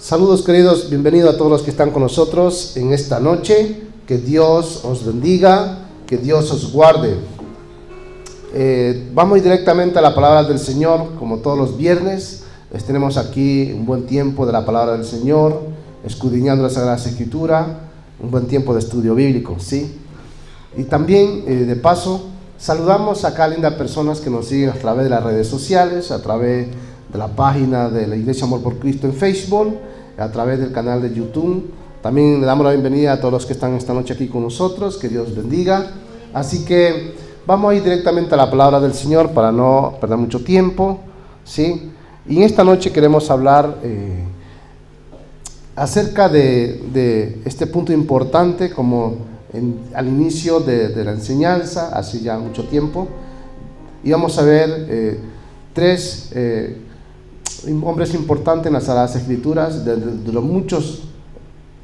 Saludos queridos, bienvenidos a todos los que están con nosotros en esta noche. Que Dios os bendiga, que Dios os guarde. Vamos directamente a la palabra del Señor, como todos los viernes. Tenemos aquí un buen tiempo de la palabra del Señor, escudriñando la Sagrada Escritura, un buen tiempo de estudio bíblico, ¿sí? Y también, de paso, saludamos a cada linda personas que nos siguen a través de las redes sociales, a través de la página de la Iglesia Amor por Cristo en Facebook, a través del canal de YouTube. También le damos la bienvenida a todos los que están esta noche aquí con nosotros, que Dios bendiga. Así que vamos a ir directamente a la palabra del Señor para no perder mucho tiempo, ¿sí? Y en esta noche queremos hablar acerca de este punto importante, como al inicio de la enseñanza, hace ya mucho tiempo. Y vamos a ver tres hombres importantes en las Sagradas Escrituras, de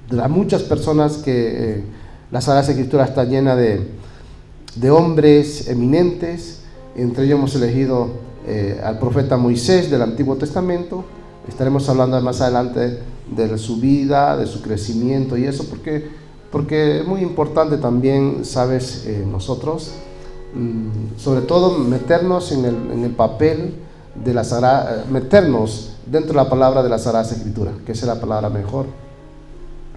las muchas personas que la Sagrada Escritura está llena de hombres eminentes. Entre ellos hemos elegido al profeta Moisés del Antiguo Testamento. Estaremos hablando más adelante de su vida, de su crecimiento y eso, porque es muy importante también, sabes, nosotros, sobre todo meternos en el papel de la Sagrada, meternos dentro de la palabra de la Sagrada Escritura, que es la palabra mejor.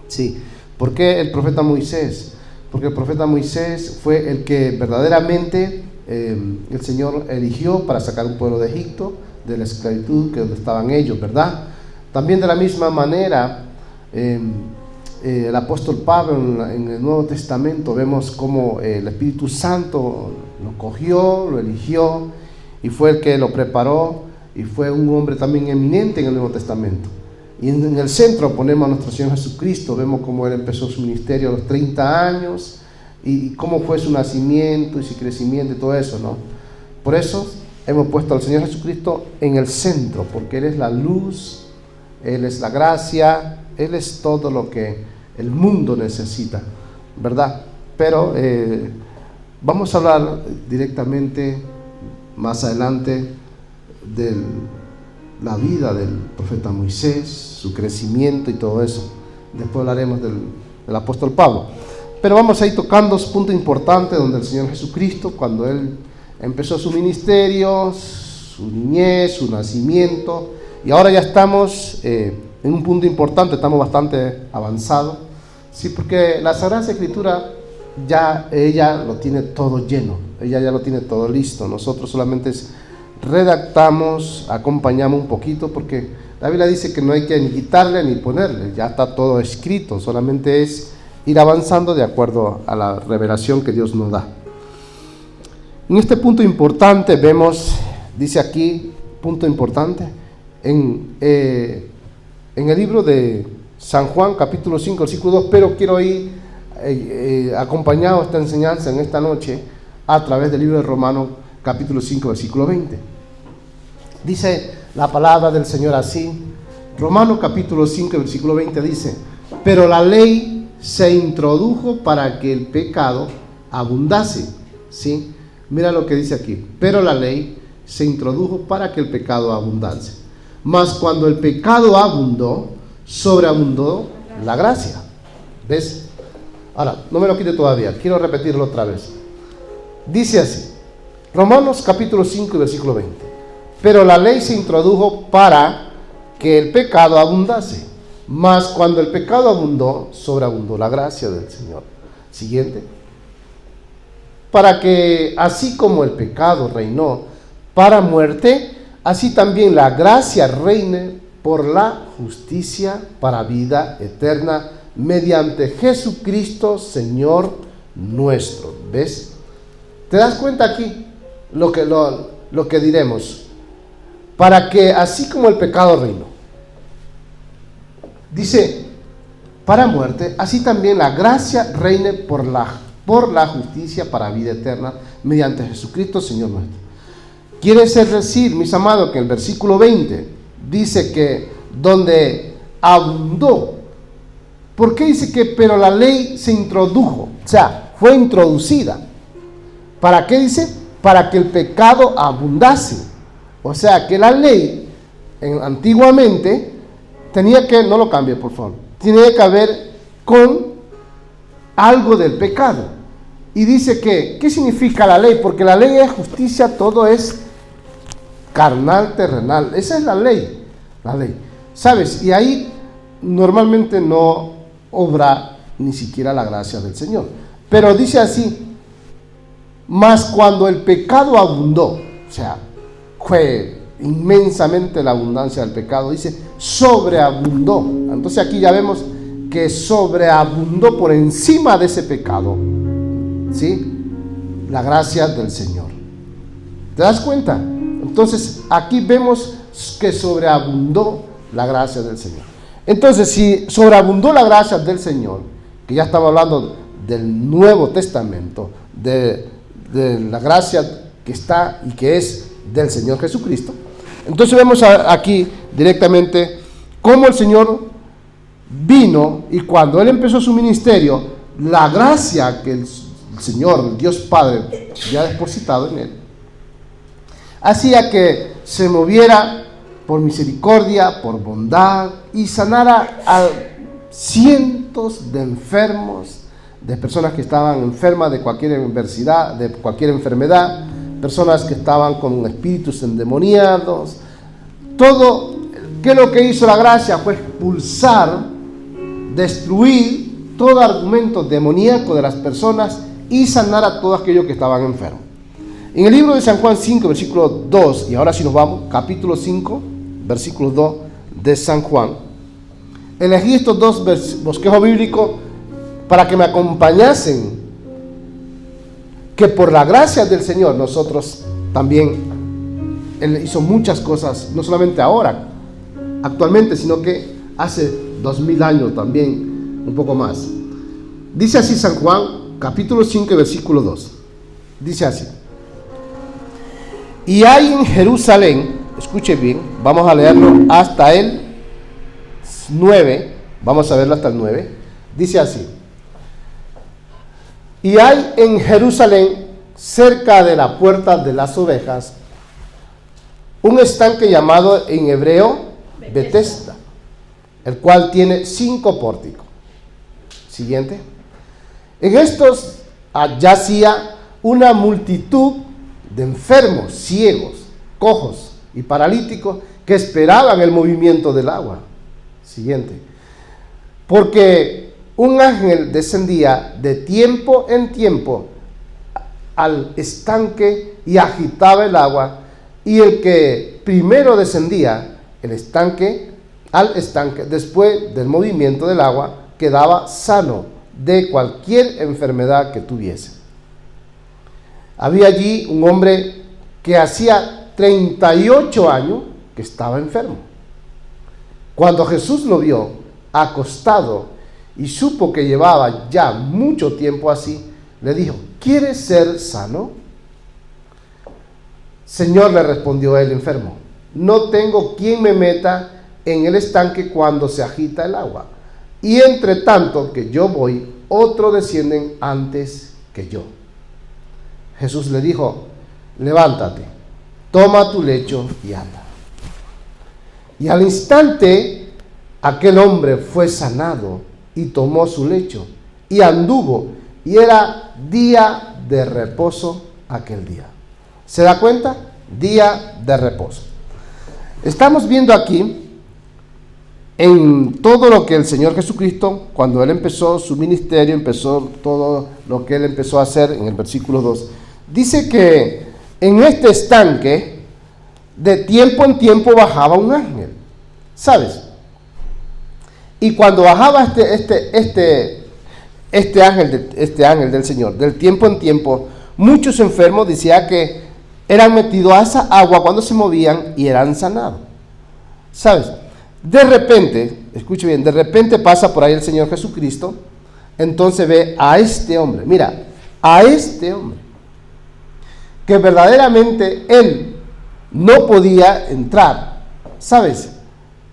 Sí, ¿por qué el profeta Moisés? Porque el profeta Moisés fue el que verdaderamente el Señor eligió para sacar un pueblo de Egipto, de la esclavitud que donde estaban ellos, ¿verdad? También de la misma manera, el apóstol Pablo en el Nuevo Testamento vemos cómo el Espíritu Santo lo cogió, lo eligió y fue el que lo preparó, y fue un hombre también eminente en el Nuevo Testamento. Y en el centro ponemos a nuestro Señor Jesucristo. Vemos cómo Él empezó su ministerio a los 30 años y cómo fue su nacimiento y su crecimiento y todo eso, ¿no? Por eso hemos puesto al Señor Jesucristo en el centro, porque Él es la luz, Él es la gracia, Él es todo lo que el mundo necesita, ¿verdad? Pero vamos a hablar directamente más adelante de la vida del profeta Moisés, su crecimiento y todo eso. Después hablaremos del apóstol Pablo. Pero vamos a ir tocando puntos importantes donde el Señor Jesucristo, cuando Él empezó su ministerio, su niñez, su nacimiento, y ahora ya estamos en un punto importante, estamos bastante avanzados, sí, porque la Sagrada Escritura ya ella lo tiene todo lleno, ella ya lo tiene todo listo. Nosotros solamente redactamos, acompañamos un poquito, porque la Biblia dice que no hay que ni quitarle ni ponerle, ya está todo escrito, solamente es ir avanzando de acuerdo a la revelación que Dios nos da. En este punto importante vemos, dice aquí, punto importante, en el libro de San Juan, capítulo 5, versículo 2, pero quiero ir acompañado esta enseñanza en esta noche a través del libro de Romanos, capítulo 5, versículo 20. Dice la palabra del Señor así, Romanos capítulo 5, versículo 20 dice: pero la ley se introdujo para que el pecado abundase, ¿sí? Mira lo que dice aquí, pero la ley se introdujo para que el pecado abundase. Mas cuando el pecado abundó, sobreabundó la gracia. ¿Ves? Ahora, no me lo quite todavía, quiero repetirlo otra vez. Dice así, Romanos capítulo 5, versículo 20. Pero la ley se introdujo para que el pecado abundase. Mas cuando el pecado abundó, sobreabundó la gracia del Señor. Siguiente. Para que así como el pecado reinó para muerte, así también la gracia reine por la justicia para vida eterna, mediante Jesucristo, Señor nuestro. ¿Ves? ¿Te das cuenta aquí lo que diremos? Para que así como el pecado reinó, dice, para muerte, así también la gracia reine por la justicia para vida eterna, mediante Jesucristo, Señor nuestro. Quiere decir, mis amados, que el versículo 20 dice que donde abundó. ¿Por qué dice que pero la ley se introdujo? O sea, fue introducida. ¿Para qué dice? Para que el pecado abundase. O sea, que la ley antiguamente tenía que, no lo cambie por favor, tenía que ver con algo del pecado. Y dice que, ¿qué significa la ley? Porque la ley es justicia, todo es carnal, terrenal. Esa es la ley, ¿sabes? Y ahí normalmente no obra ni siquiera la gracia del Señor. Pero dice así, mas cuando el pecado abundó, o sea, fue inmensamente la abundancia del pecado, dice, sobreabundó. Entonces aquí ya vemos que sobreabundó por encima de ese pecado, ¿sí? La gracia del Señor. ¿Te das cuenta? Entonces aquí vemos que sobreabundó la gracia del Señor. Entonces, si sobreabundó la gracia del Señor, que ya estamos hablando del Nuevo Testamento, de la gracia que está y que es del Señor Jesucristo, entonces vemos aquí directamente cómo el Señor vino, y cuando Él empezó su ministerio, la gracia que el Señor, Dios Padre, ya ha depositado en Él, hacía que se moviera por misericordia, por bondad, y sanara a cientos de enfermos, de personas que estaban enfermas de cualquier enfermedad, personas que estaban con espíritus endemoniados. Todo, ¿qué es lo que hizo la gracia? Fue expulsar, destruir todo argumento demoníaco de las personas y sanar a todos aquellos que estaban enfermos. En el libro de San Juan 5, versículo 2, y ahora sí nos vamos, capítulo 5, versículo 2 de San Juan. Elegí estos dos bosquejos bíblicos para que me acompañasen, que por la gracia del Señor nosotros también, Él hizo muchas cosas, no solamente ahora, actualmente, sino que hace 2000 años también, un poco más. Dice así San Juan, capítulo 5, versículo 2. Dice así: y hay en Jerusalén, escuche bien, vamos a leerlo hasta el 9, vamos a verlo hasta el 9, dice así: y hay en Jerusalén, cerca de la puerta de las ovejas, un estanque llamado en hebreo Betesda, el cual tiene 5 pórticos. Siguiente. En estos yacía una multitud de enfermos, ciegos, cojos y paralíticos que esperaban el movimiento del agua. Siguiente. Porque un ángel descendía de tiempo en tiempo al estanque y agitaba el agua, y el que primero descendía al estanque después del movimiento del agua quedaba sano de cualquier enfermedad que tuviese. Había allí un hombre que hacía 38 años que estaba enfermo. Cuando Jesús lo vio acostado y supo que llevaba ya mucho tiempo así, le dijo: ¿quieres ser sano? Señor, le respondió el enfermo, no tengo quien me meta en el estanque cuando se agita el agua, y entre tanto que yo voy, otros descienden antes que yo. Jesús le dijo: levántate, toma tu lecho y anda. Y al instante aquel hombre fue sanado y tomó su lecho y anduvo, y era día de reposo aquel día. ¿Se da cuenta? Día de reposo. Estamos viendo aquí en todo lo que el Señor Jesucristo, cuando Él empezó su ministerio, empezó todo lo que Él empezó a hacer en el versículo 2, dice que en este estanque de tiempo en tiempo bajaba un ángel, ¿sabes? Y cuando bajaba este ángel del Señor, del tiempo en tiempo, muchos enfermos decía que eran metidos a esa agua cuando se movían y eran sanados, ¿sabes? De repente, escuche bien, de repente pasa por ahí el Señor Jesucristo, entonces ve a este hombre, mira, a este hombre, que verdaderamente él no podía entrar, ¿sabes?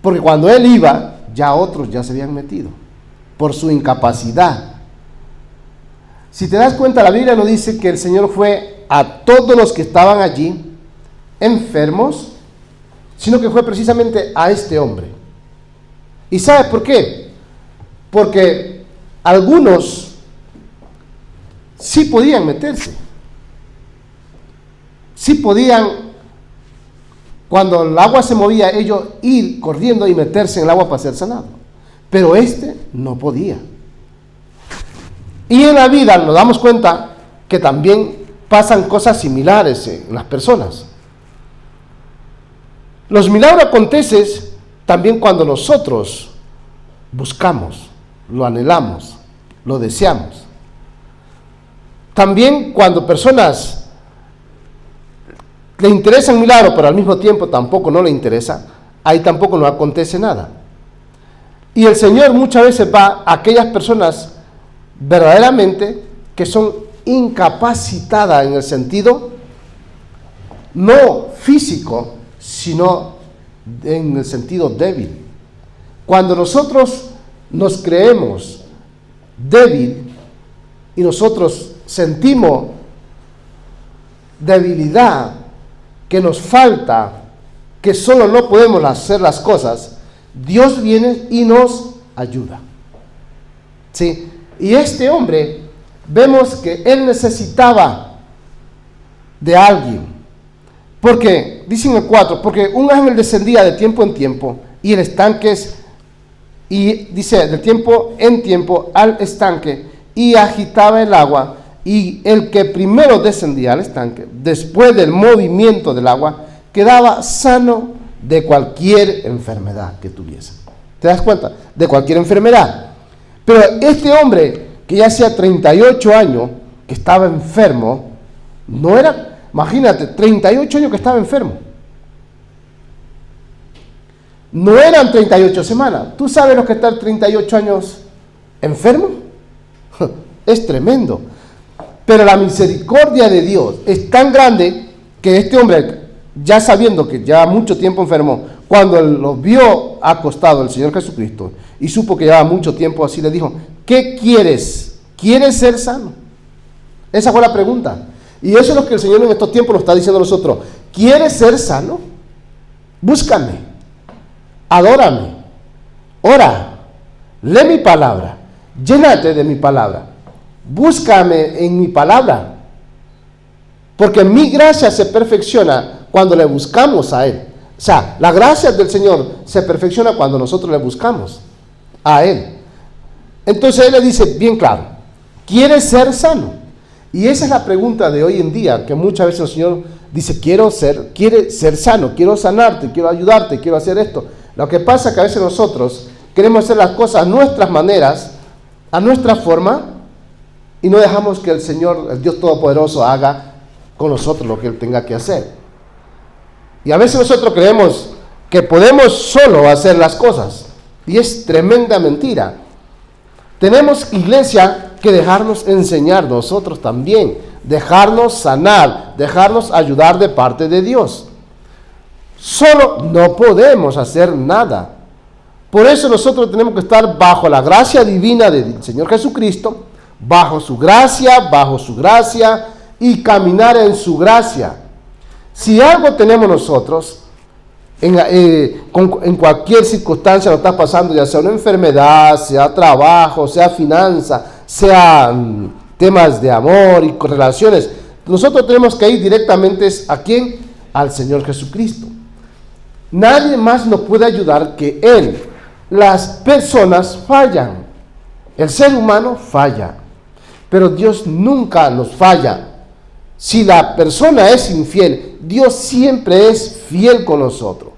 Porque cuando él iba, ya otros ya se habían metido, por su incapacidad. Si te das cuenta, la Biblia no dice que el Señor fue a todos los que estaban allí enfermos, sino que fue precisamente a este hombre. ¿Y sabe por qué? Porque algunos sí podían meterse. Sí podían, cuando el agua se movía, ellos ir corriendo y meterse en el agua para ser sanados. Pero este no podía. Y en la vida nos damos cuenta que también pasan cosas similares en las personas. Los milagros acontecen también cuando nosotros buscamos, lo anhelamos, lo deseamos. También cuando personas le interesa un milagro, pero al mismo tiempo tampoco no le interesa, ahí tampoco no acontece nada. Y el Señor muchas veces va a aquellas personas verdaderamente que son incapacitadas en el sentido no físico, sino en el sentido débil. Cuando nosotros nos creemos débil y nosotros sentimos debilidad, que nos falta, que solo no podemos hacer las cosas, Dios viene y nos ayuda. ¿Sí? Y este hombre, vemos que él necesitaba de alguien. Porque, dice en el 4, porque un ángel descendía de tiempo en tiempo, y el estanque y dice, de tiempo en tiempo al estanque, y agitaba el agua, y el que primero descendía al estanque, después del movimiento del agua, quedaba sano de cualquier enfermedad que tuviese. ¿Te das cuenta? De cualquier enfermedad. Pero este hombre, que ya hacía 38 años, que estaba enfermo, no era, imagínate, 38 años que estaba enfermo. No eran 38 semanas. ¿Tú sabes lo que estar 38 años enfermo? Es tremendo. Pero la misericordia de Dios es tan grande que este hombre, ya sabiendo que ya mucho tiempo enfermo, cuando lo vio acostado el Señor Jesucristo y supo que llevaba mucho tiempo así, le dijo, ¿qué quieres? ¿Quieres ser sano? Esa fue la pregunta. Y eso es lo que el Señor en estos tiempos nos está diciendo a nosotros. ¿Quieres ser sano? Búscame, adórame, ora, lee mi palabra, llénate de mi palabra. Búscame en mi palabra, porque mi gracia se perfecciona cuando le buscamos a Él. O sea, la gracia del Señor se perfecciona cuando nosotros le buscamos a Él. Entonces Él le dice bien claro, ¿quieres ser sano? Y esa es la pregunta de hoy en día, que muchas veces el Señor dice, quiere ser sano, quiero sanarte, quiero ayudarte, quiero hacer esto. Lo que pasa es que a veces nosotros queremos hacer las cosas a nuestras maneras, a nuestra forma, y no dejamos que el Señor, el Dios Todopoderoso, haga con nosotros lo que Él tenga que hacer. Y a veces nosotros creemos que podemos solo hacer las cosas, y es tremenda mentira. Tenemos, iglesia, que dejarnos enseñar nosotros también, dejarnos sanar, dejarnos ayudar de parte de Dios. Solo no podemos hacer nada. Por eso nosotros tenemos que estar bajo la gracia divina del Señor Jesucristo, bajo su gracia y caminar en su gracia. Si algo tenemos nosotros, en cualquier circunstancia nos está pasando, ya sea una enfermedad, sea trabajo, sea finanza, sea temas de amor y relaciones, nosotros tenemos que ir directamente ¿a quién? Al Señor Jesucristo. Nadie más nos puede ayudar que Él. Las personas fallan, el ser humano falla, pero Dios nunca nos falla. Si la persona es infiel, Dios siempre es fiel con nosotros.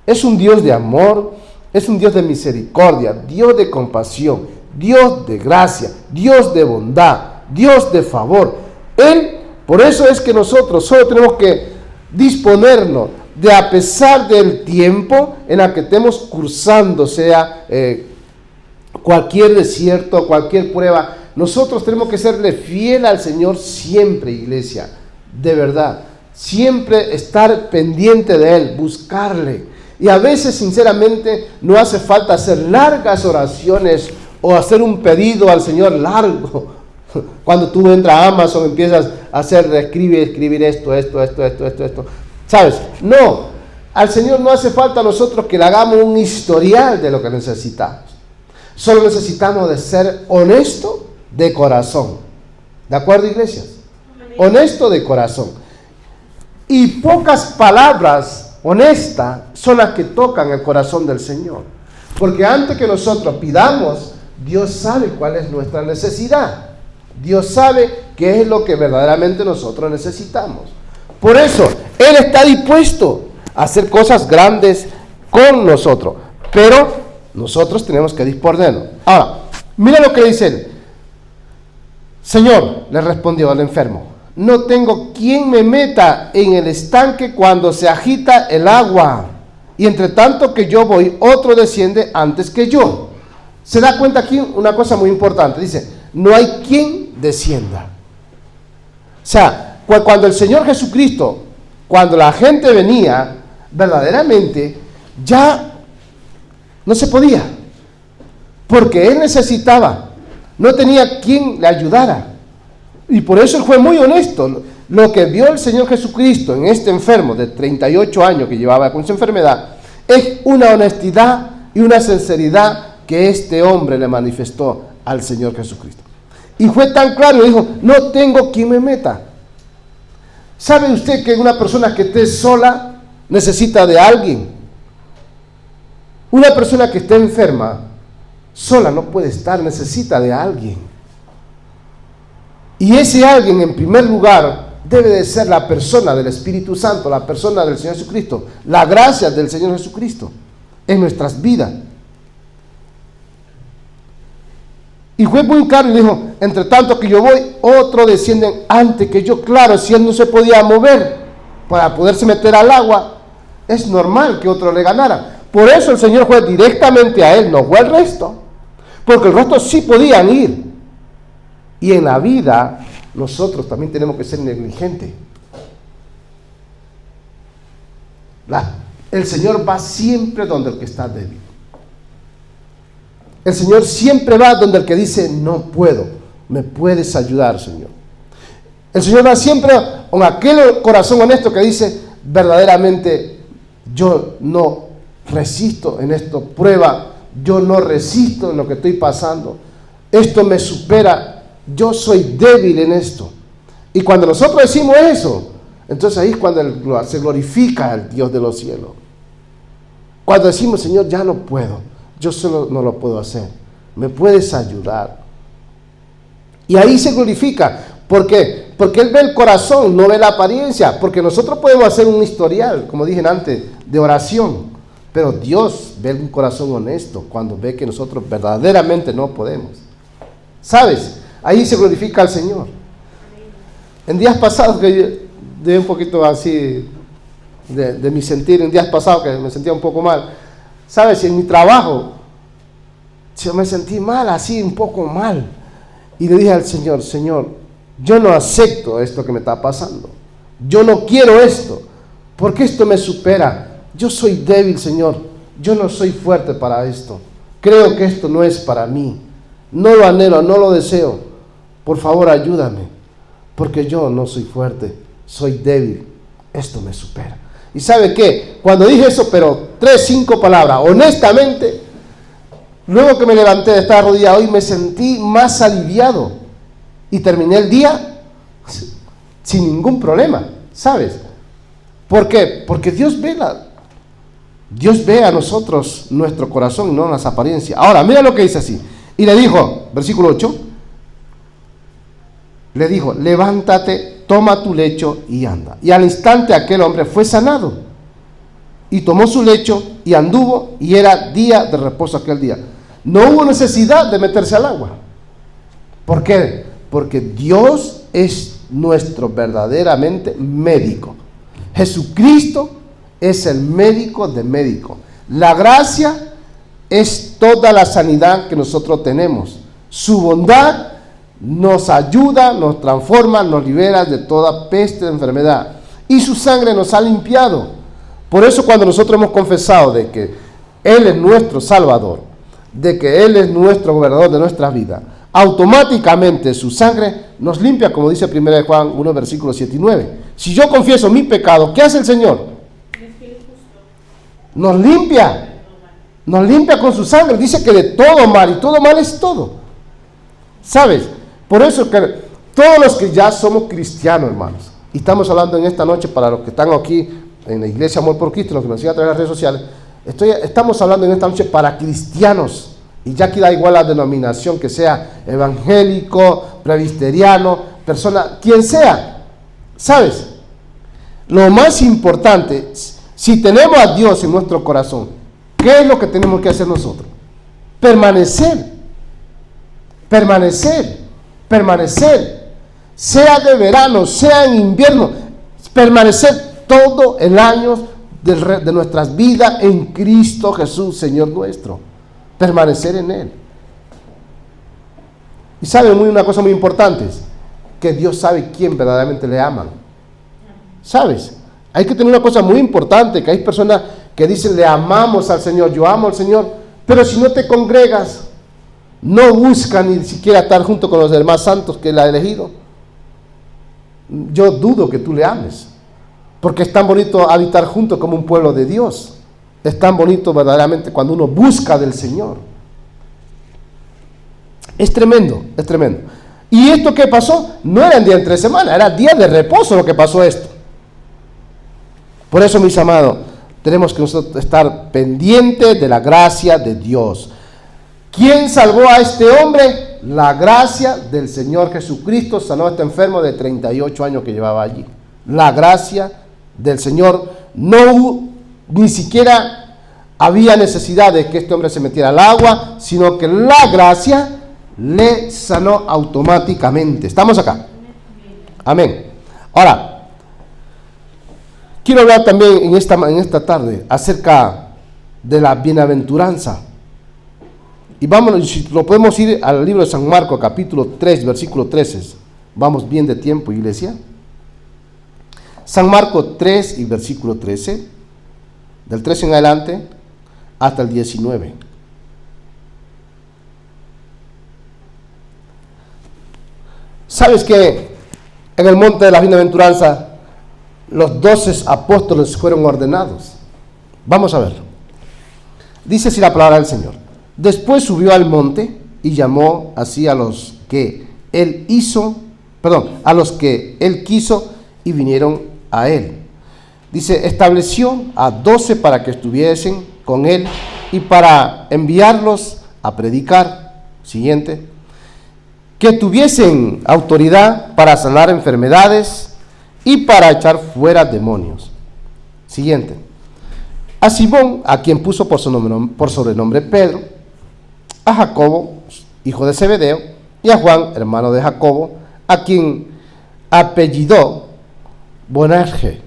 Es un Dios de amor, es un Dios de misericordia, Dios de compasión, Dios de gracia, Dios de bondad, Dios de favor. Él, por eso es que nosotros solo tenemos que disponernos de, a pesar del tiempo en el que estemos cursando, sea cualquier desierto, cualquier prueba, nosotros tenemos que serle fiel al Señor siempre, iglesia, de verdad, siempre estar pendiente de Él, buscarle. Y a veces, sinceramente, no hace falta hacer largas oraciones o hacer un pedido al Señor largo. Cuando tú entras a Amazon, empiezas a escribir esto. ¿Sabes? No. Al Señor no hace falta a nosotros que le hagamos un historial de lo que necesitamos. Solo necesitamos de ser honestos de corazón. ¿De acuerdo, iglesias? Honesto de corazón. Y pocas palabras honestas son las que tocan el corazón del Señor. Porque antes que nosotros pidamos, Dios sabe cuál es nuestra necesidad. Dios sabe qué es lo que verdaderamente nosotros necesitamos. Por eso, Él está dispuesto a hacer cosas grandes con nosotros. Pero nosotros tenemos que disponernos. Ahora, mira lo que dice Él. Señor, le respondió al enfermo, no tengo quien me meta en el estanque cuando se agita el agua. Y entre tanto que yo voy, otro desciende antes que yo. Se da cuenta aquí una cosa muy importante. Dice, no hay quien descienda. O sea, cuando el Señor Jesucristo, cuando la gente venía, verdaderamente, ya no se podía. Porque Él necesitaba. No tenía quien le ayudara. Y por eso Él fue muy honesto. Lo que vio el Señor Jesucristo en este enfermo de 38 años que llevaba con su enfermedad, es una honestidad y una sinceridad que este hombre le manifestó al Señor Jesucristo. Y fue tan claro, dijo, no tengo quien me meta. ¿Sabe usted que una persona que esté sola necesita de alguien? Una persona que esté enferma, sola no puede estar, necesita de alguien. Y ese alguien, en primer lugar, debe de ser la persona del Espíritu Santo, la persona del Señor Jesucristo, la gracia del Señor Jesucristo en nuestras vidas. Y fue muy claro y dijo, entre tanto que yo voy, otro desciende antes que yo. Claro, si él no se podía mover para poderse meter al agua, es normal que otro le ganara. Por eso el Señor fue directamente a él, no fue al resto, porque el resto sí podían ir. Y en la vida nosotros también tenemos que ser negligentes. El Señor va siempre donde el que está débil. El Señor siempre va donde el que dice, no puedo, me puedes ayudar, Señor. El Señor va siempre con aquel corazón honesto que dice, verdaderamente, yo no resisto en esto, prueba, yo no resisto en lo que estoy pasando, esto me supera, yo soy débil en esto. Y cuando nosotros decimos eso, entonces ahí es cuando se glorifica el Dios de los cielos. Cuando decimos, Señor, ya no puedo, yo solo no lo puedo hacer, me puedes ayudar. Y ahí se glorifica. ¿Por qué? Porque Él ve el corazón, no ve la apariencia. Porque nosotros podemos hacer un historial, como dije antes, de oración. Pero Dios ve un corazón honesto cuando ve que nosotros verdaderamente no podemos. ¿Sabes? Ahí se glorifica al Señor. En días pasados, que de un poquito así de mi sentir, en días pasados que me sentía un poco mal. ¿Sabes? En mi trabajo, yo me sentí mal, así un poco mal. Y le dije al Señor, Señor, yo no acepto esto que me está pasando. Yo no quiero esto, porque esto me supera. Yo soy débil, Señor. Yo no soy fuerte para esto. Creo que esto no es para mí. No lo anhelo, no lo deseo. Por favor, ayúdame, porque yo no soy fuerte, soy débil. Esto me supera. ¿Y sabe qué? Cuando dije eso, pero 5 palabras, honestamente, luego que me levanté de estar arrodillado hoy, me sentí más aliviado. Y terminé el día sin ningún problema, ¿sabes? ¿Por qué? Porque Dios ve a nosotros nuestro corazón y no las apariencias. Ahora, mira lo que dice así. Y le dijo, versículo 8, le dijo, levántate, toma tu lecho y anda. Y al instante aquel hombre fue sanado. Y tomó su lecho y anduvo, y era día de reposo aquel día. No hubo necesidad de meterse al agua. ¿Por qué? Porque Dios es nuestro verdaderamente médico. Jesucristo es el médico de médicos. La gracia es toda la sanidad que nosotros tenemos. Su bondad nos ayuda, nos transforma, nos libera de toda peste de enfermedad. Y su sangre nos ha limpiado. Por eso cuando nosotros hemos confesado de que Él es nuestro Salvador, de que Él es nuestro gobernador de nuestra vida, automáticamente su sangre nos limpia, como dice 1 Juan 1, versículos 7 y 9. Si yo confieso mi pecado, ¿qué hace el Señor? Nos limpia con su sangre. Dice que de todo mal, y todo mal es todo. ¿Sabes? Por eso que todos los que ya somos cristianos, hermanos, y estamos hablando en esta noche para los que están aquí en la Iglesia Amor por Cristo, los que nos siguen a través de las redes sociales, estamos hablando en esta noche para cristianos, y ya aquí da igual la denominación, que sea evangélico, presbiteriano, persona, quien sea. ¿Sabes? Lo más importante, si tenemos a Dios en nuestro corazón, ¿qué es lo que tenemos que hacer nosotros? Permanecer, sea de verano, sea en invierno, permanecer todo el año de nuestras vidas en Cristo Jesús, Señor nuestro, permanecer en Él. Y saben una cosa muy importante, que Dios sabe quién verdaderamente le aman. ¿Sabes? Hay que tener una cosa muy importante, que hay personas que dicen le amamos al Señor, yo amo al Señor, pero si no te congregas, no buscan ni siquiera estar junto con los demás santos que Él ha elegido, yo dudo que tú le ames, porque es tan bonito habitar junto como un pueblo de Dios, es tan bonito verdaderamente cuando uno busca del Señor. Es tremendo, es tremendo. ¿Y esto qué pasó? No era en día entre semana, era día de reposo lo que pasó esto. Por eso, mis amados, tenemos que nosotros estar pendientes de la gracia de Dios. ¿Quién salvó a este hombre? La gracia del Señor Jesucristo sanó a este enfermo de 38 años que llevaba allí. La gracia del Señor, ni siquiera había necesidad de que este hombre se metiera al agua, sino que la gracia le sanó automáticamente. ¿Estamos acá? Amén. Ahora, quiero hablar también en esta tarde acerca de la bienaventuranza. Y vámonos, si lo podemos ir al libro de San Marcos, capítulo 3, versículo 13. Vamos bien de tiempo, iglesia. San Marcos 3 y versículo 13. Del 13 en adelante hasta el 19. ¿Sabes que en el monte de la bienaventuranza los 12 apóstoles fueron ordenados? Vamos a ver. Dice así la palabra del Señor. Después subió al monte y llamó así a los que él quiso y vinieron a él. Dice, estableció a 12 para que estuviesen con él y para enviarlos a predicar. Siguiente. Que tuviesen autoridad para sanar enfermedades y para echar fuera demonios. Siguiente. A Simón, a quien puso por sobrenombre Pedro, a Jacobo, hijo de Zebedeo, y a Juan, hermano de Jacobo, a quien apellidó Boanerges,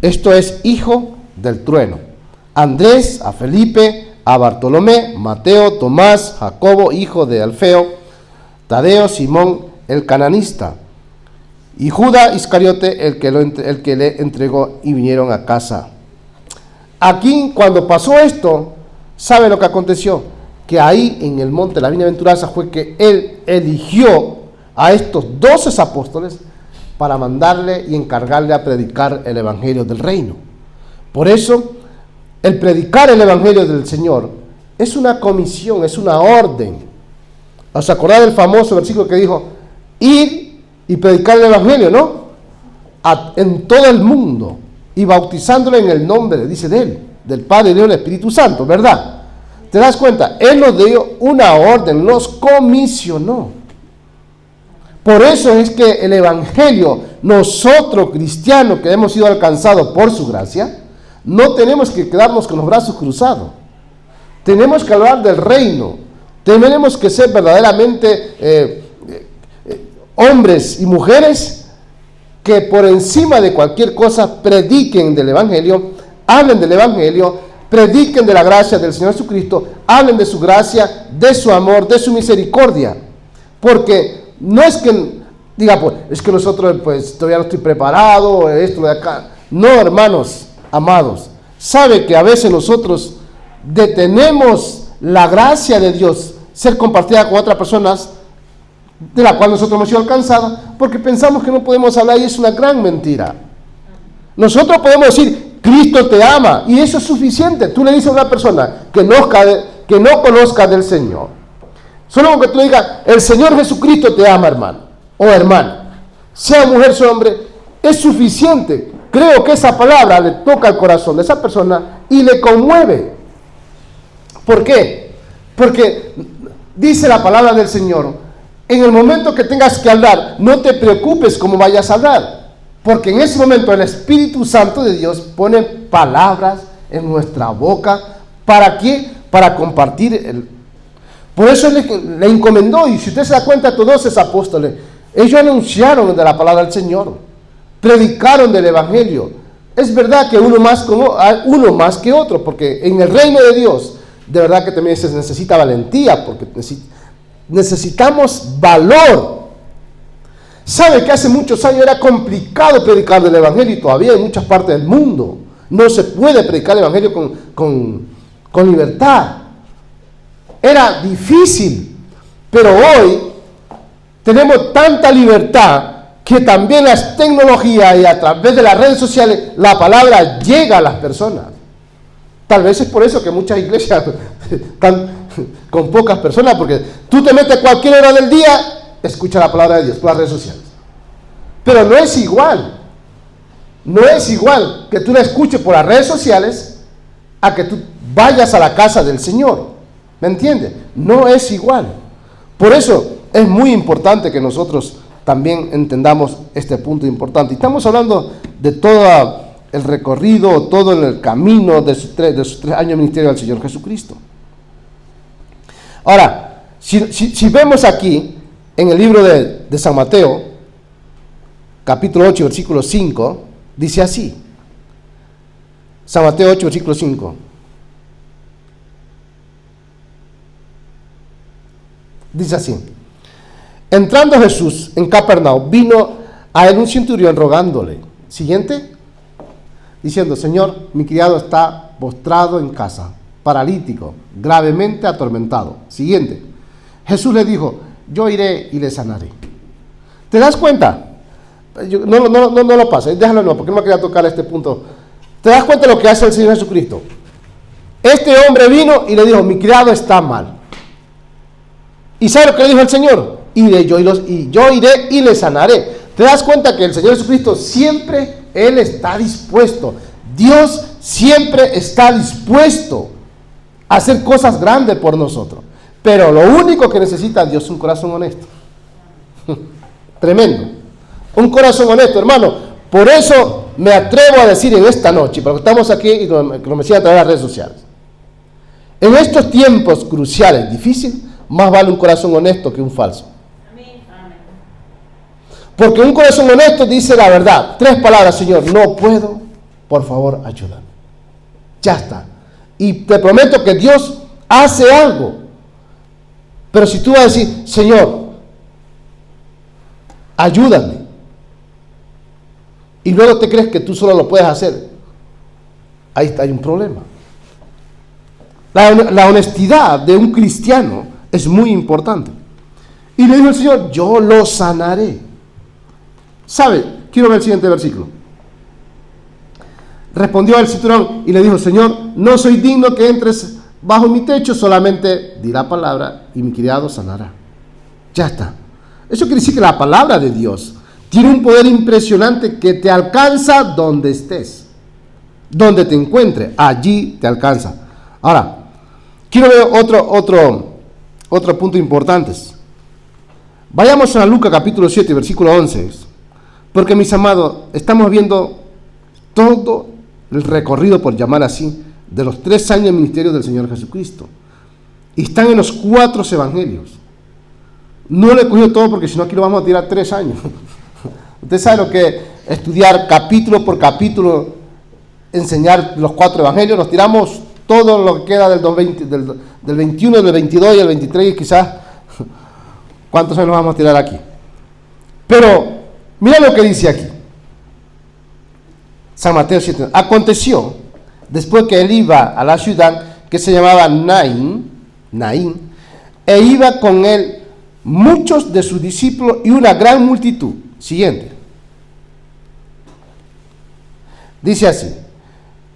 esto es, hijo del trueno. Andrés, a Felipe, a Bartolomé, Mateo, Tomás, Jacobo, hijo de Alfeo, Tadeo, Simón, el cananista, y Judas Iscariote, el que le entregó, y vinieron a casa. Aquí, cuando pasó esto, ¿sabe lo que aconteció? Que ahí en el monte de la bienaventuranza fue que él eligió a estos 12 apóstoles para mandarle y encargarle a predicar el evangelio del reino. Por eso, el predicar el evangelio del Señor es una comisión, es una orden. ¿Os acordáis del famoso versículo que dijo, ir y predicar el evangelio, no? En todo el mundo, y bautizándolo en el nombre, dice de él, del Padre, del Hijo y del Espíritu Santo, ¿verdad? ¿Te das cuenta? Él nos dio una orden, nos comisionó. Por eso es que el evangelio, nosotros cristianos que hemos sido alcanzados por su gracia, no tenemos que quedarnos con los brazos cruzados. Tenemos que hablar del reino. Tenemos que ser verdaderamente hombres y mujeres que por encima de cualquier cosa prediquen del evangelio, hablen del evangelio, prediquen de la gracia del Señor Jesucristo, hablen de su gracia, de su amor, de su misericordia. Porque no es que diga, pues, es que nosotros pues todavía no estoy preparado, esto de acá. No, hermanos, amados, sabe que a veces nosotros detenemos la gracia de Dios ser compartida con otras personas de la cual nosotros hemos sido alcanzados, porque pensamos que no podemos hablar y es una gran mentira. Nosotros podemos decir, Cristo te ama y eso es suficiente. Tú le dices a una persona que no conozca del Señor, solo con que tú le digas, el Señor Jesucristo te ama, hermano o hermana, sea mujer o hombre, es suficiente. Creo que esa palabra le toca al corazón de esa persona y le conmueve. ¿Por qué? Porque dice la palabra del Señor, en el momento que tengas que hablar, no te preocupes cómo vayas a hablar, porque en ese momento el Espíritu Santo de Dios pone palabras en nuestra boca. ¿Para qué? Para compartir. Por eso le encomendó, y si usted se da cuenta, todos esos apóstoles, ellos anunciaron de la palabra del Señor, predicaron del Evangelio. Es verdad que uno más que otro, porque en el reino de Dios, de verdad que también se necesita valentía, porque necesitamos valor. ¿Sabe que hace muchos años era complicado predicar del Evangelio y todavía en muchas partes del mundo no se puede predicar el Evangelio con libertad? Era difícil, pero hoy tenemos tanta libertad que también las tecnologías y a través de las redes sociales la palabra llega a las personas. Tal vez es por eso que muchas iglesias están con pocas personas, porque tú te metes a cualquier hora del día, escucha la palabra de Dios por las redes sociales. Pero no es igual que tú la escuches por las redes sociales a que tú vayas a la casa del Señor. ¿Me entiendes? No es igual. Por eso es muy importante que nosotros también entendamos este punto importante. Y estamos hablando de todo el recorrido, todo el camino de sus tres años de ministerio del Señor Jesucristo. Ahora, si vemos aquí en el libro de San Mateo, capítulo 8, versículo 5, dice así. San Mateo 8, versículo 5. Dice así: entrando Jesús en Capernaum, vino a él un centurión rogándole. Siguiente. Diciendo: Señor, mi criado está postrado en casa, paralítico, gravemente atormentado. Siguiente. Jesús le dijo: yo iré y le sanaré. ¿Te das cuenta? No lo pases, déjalo no, porque no me quería tocar este punto. ¿Te das cuenta de lo que hace el Señor Jesucristo? Este hombre vino y le dijo: mi criado está mal. ¿Y sabe lo que le dijo el Señor? Yo iré y le sanaré. ¿Te das cuenta que el Señor Jesucristo siempre, Él está dispuesto? Dios siempre está dispuesto a hacer cosas grandes por nosotros. Pero lo único que necesita Dios es un corazón honesto. Tremendo. Un corazón honesto, hermano. Por eso me atrevo a decir en esta noche, porque estamos aquí y lo me decía a través de las redes sociales. En estos tiempos cruciales, difíciles, más vale un corazón honesto que un falso. Porque un corazón honesto dice la verdad. 3 palabras: Señor, no puedo, por favor, ayúdame. Ya está. Y te prometo que Dios hace algo. Pero si tú vas a decir: Señor, ayúdame, y luego te crees que tú solo lo puedes hacer, ahí hay un problema. La honestidad de un cristiano es muy importante. Y le dijo el Señor: yo lo sanaré. ¿Sabe? Quiero ver el siguiente versículo. Respondió el centurión y le dijo: Señor, no soy digno que entres bajo mi techo, solamente di la palabra y mi criado sanará. Ya está. Eso quiere decir que la palabra de Dios tiene un poder impresionante que te alcanza donde estés, donde te encuentres, allí te alcanza. Ahora, quiero ver otro punto importante. Vayamos a Lucas capítulo 7, versículo 11. Porque, mis amados, estamos viendo todo el recorrido, por llamar así, de los 3 años de ministerio del Señor Jesucristo. Y están en los 4 evangelios. No lo he cogido todo porque si no aquí lo vamos a tirar 3 años. Usted sabe lo que es estudiar capítulo por capítulo, enseñar los 4 evangelios. Nos tiramos todo lo que queda del 21, del 22 y el 23, y quizás cuántos años nos vamos a tirar aquí. Pero mira lo que dice aquí. San Mateo 7. Aconteció, después que él iba a la ciudad que se llamaba Naín, e iba con él muchos de sus discípulos y una gran multitud. Siguiente. Dice así: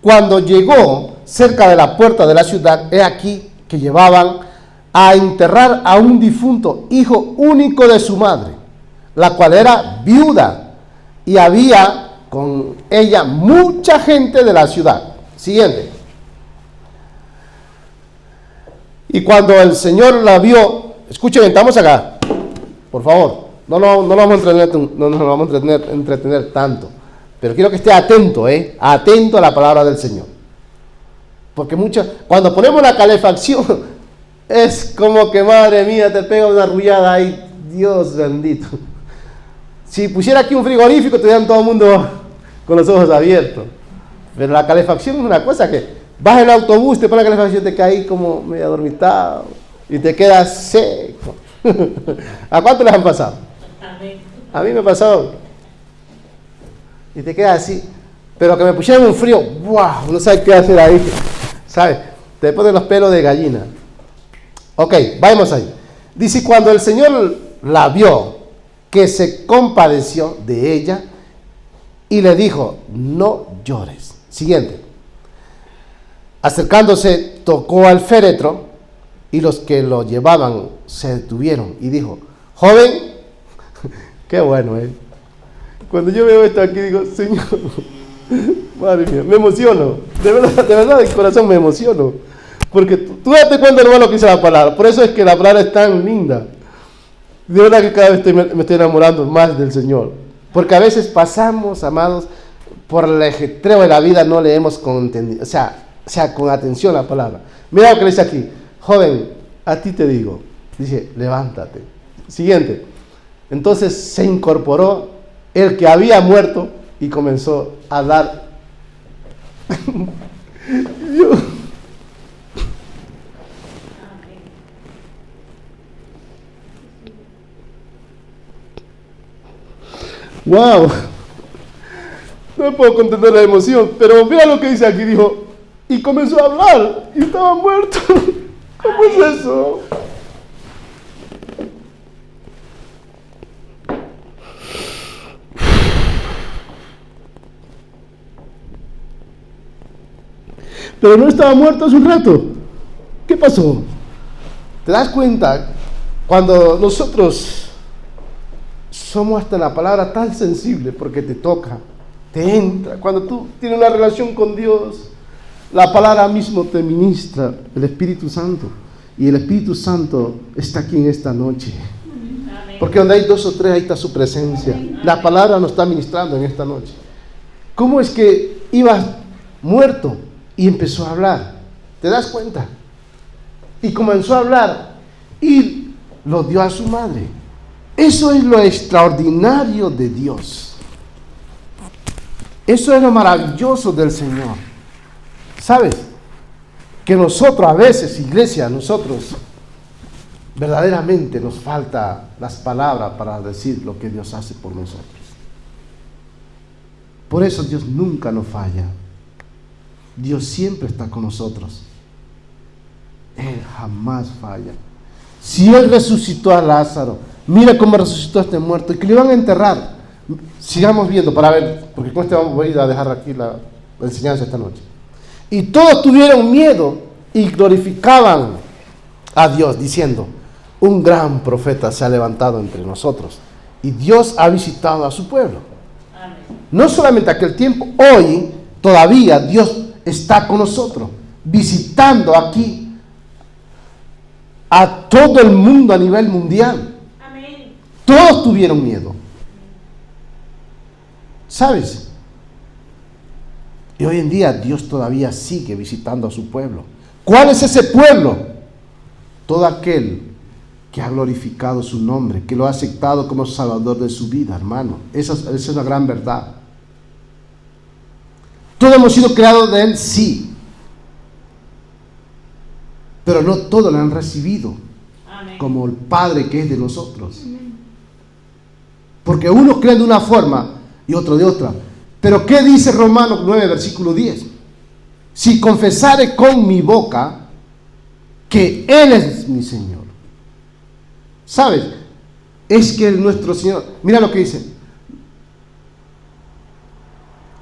Cuando llegó cerca de la puerta de la ciudad, he aquí que llevaban a enterrar a un difunto hijo único de su madre, la cual era viuda, y había con ella mucha gente de la ciudad. Siguiente. Y cuando el Señor la vio, escuchen, estamos acá, por favor, no nos vamos a entretener tanto, pero quiero que esté atento, atento a la palabra del Señor. Porque cuando ponemos la calefacción, es como que, madre mía, te pega una arrullada ahí, Dios bendito. Si pusiera aquí un frigorífico, tendrían todo el mundo con los ojos abiertos. Pero la calefacción es una cosa que vas en el autobús, te pones la calefacción, te caes como medio adormitado y te quedas seco. ¿A cuánto les han pasado? A mí me ha pasado. Y te quedas así. Pero que me pusieran un frío, ¡wow! No sabes qué hacer ahí. ¿Sabes? Te ponen los pelos de gallina. Ok, vamos ahí. Dice, cuando el Señor la vio, que se compadeció de ella y le dijo, no llores. Siguiente. Acercándose, tocó al féretro y los que lo llevaban se detuvieron y dijo, joven, qué bueno, Cuando yo veo esto aquí digo, Señor, madre mía, me emociono, de verdad, de corazón me emociono, porque tú date cuenta de lo que dice la palabra, por eso es que la palabra es tan linda. De verdad que cada vez me estoy enamorando más del Señor, porque a veces pasamos, amados, por el ajetreo de la vida, no leemos con con atención la palabra. Mira lo que dice aquí, joven, a ti te digo, dice, levántate. Siguiente. Entonces se incorporó el que había muerto y comenzó a hablar. ¡Wow! No puedo contener la emoción, pero vea lo que dice aquí, dijo, y comenzó a hablar, y estaba muerto. ¿Cómo es eso? Pero no estaba muerto hace un rato. ¿Qué pasó? ¿Te das cuenta? Cuando nosotros somos hasta la palabra tan sensible, porque te toca, te entra. Cuando tú tienes una relación con Dios, la palabra mismo te ministra, el Espíritu Santo. Y el Espíritu Santo está aquí en esta noche. Porque donde hay 2 o 3, ahí está su presencia. La palabra nos está ministrando en esta noche. ¿Cómo es que iba muerto y empezó a hablar? ¿Te das cuenta? Y comenzó a hablar y lo dio a su madre. Eso es lo extraordinario de Dios. Eso es lo maravilloso del Señor. ¿Sabes? Que nosotros a veces, iglesia, nosotros verdaderamente nos falta las palabras para decir lo que Dios hace por nosotros. Por eso Dios nunca nos falla. Dios siempre está con nosotros. Él jamás falla. Si Él resucitó a Lázaro, mira cómo resucitó a este muerto y que le iban a enterrar. Sigamos viendo para ver, porque con este voy a ir a dejar aquí la enseñanza esta noche. Y todos tuvieron miedo y glorificaban a Dios diciendo, un gran profeta se ha levantado entre nosotros y Dios ha visitado a su pueblo. Amén. No solamente aquel tiempo, hoy todavía Dios está con nosotros, visitando aquí a todo el mundo a nivel mundial. Amén. Todos tuvieron miedo. ¿Sabes? Y hoy en día Dios todavía sigue visitando a su pueblo. ¿Cuál es ese pueblo? Todo aquel que ha glorificado su nombre, que lo ha aceptado como salvador de su vida, hermano. Esa es una gran verdad. Todos hemos sido creados de Él, sí. Pero no todos lo han recibido. Amén. Como el Padre que es de nosotros. Amén. Porque unos creen de una forma y otros de otra. Pero ¿qué dice Romanos 9, versículo 10? Si confesare con mi boca que Él es mi Señor. ¿Sabes? Es que nuestro Señor, mira lo que dice.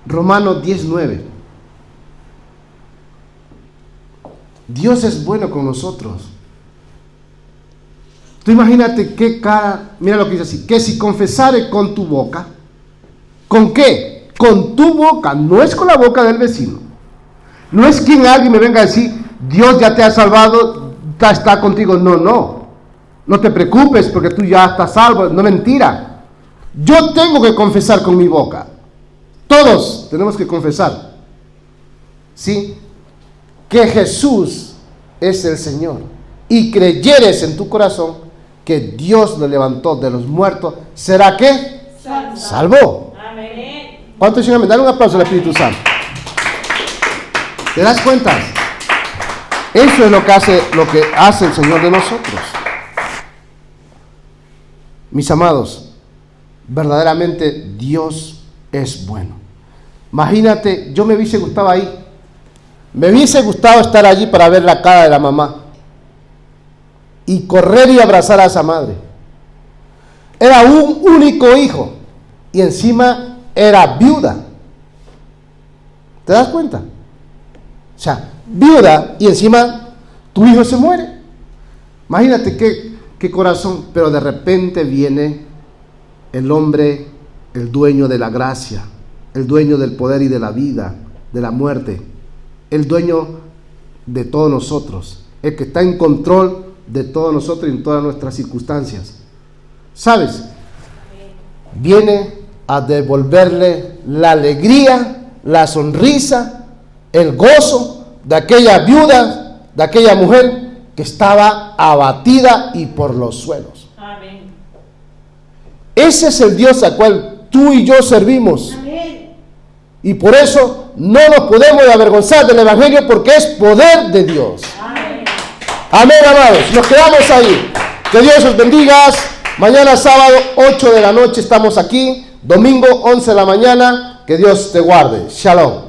Romanos 10, 9. Dios es bueno con nosotros. Tú imagínate qué cara, mira lo que dice así, que si confesare con tu boca, ¿con qué? Con tu boca, no es con la boca del vecino. No es que alguien me venga a decir, Dios ya te ha salvado, está contigo. No te preocupes porque tú ya estás salvo. No, mentira. Yo tengo que confesar con mi boca. Todos tenemos que confesar, ¿sí?, que Jesús es el Señor, y creyeres en tu corazón que Dios lo levantó de los muertos, ¿será qué? Salvo. Amén. ¿Cuántos dicen amén? Dale un aplauso al Espíritu Santo. ¿Te das cuenta? Eso es lo que hace el Señor de nosotros. Mis amados, verdaderamente Dios es bueno. Imagínate, yo me hubiese gustado ahí. Me hubiese gustado estar allí para ver la cara de la mamá y correr y abrazar a esa madre. Era un único hijo y encima era viuda. ¿Te das cuenta? O sea, viuda y encima tu hijo se muere. Imagínate qué corazón. Pero de repente viene el hombre, el dueño de la gracia, el dueño del poder y de la vida, de la muerte, el dueño de todos nosotros, el que está en control de todos nosotros y en todas nuestras circunstancias. ¿Sabes? Viene a devolverle la alegría, la sonrisa, el gozo de aquella viuda, de aquella mujer que estaba abatida y por los suelos. Amén. Ese es el Dios al cual tú y yo servimos. Amén. Y por eso no nos podemos avergonzar del Evangelio, porque es poder de Dios. Amén. Amén, amados. Nos quedamos ahí. Que Dios os bendiga. Mañana sábado 8 de la noche estamos aquí. Domingo 11 de la mañana. Que Dios te guarde. Shalom.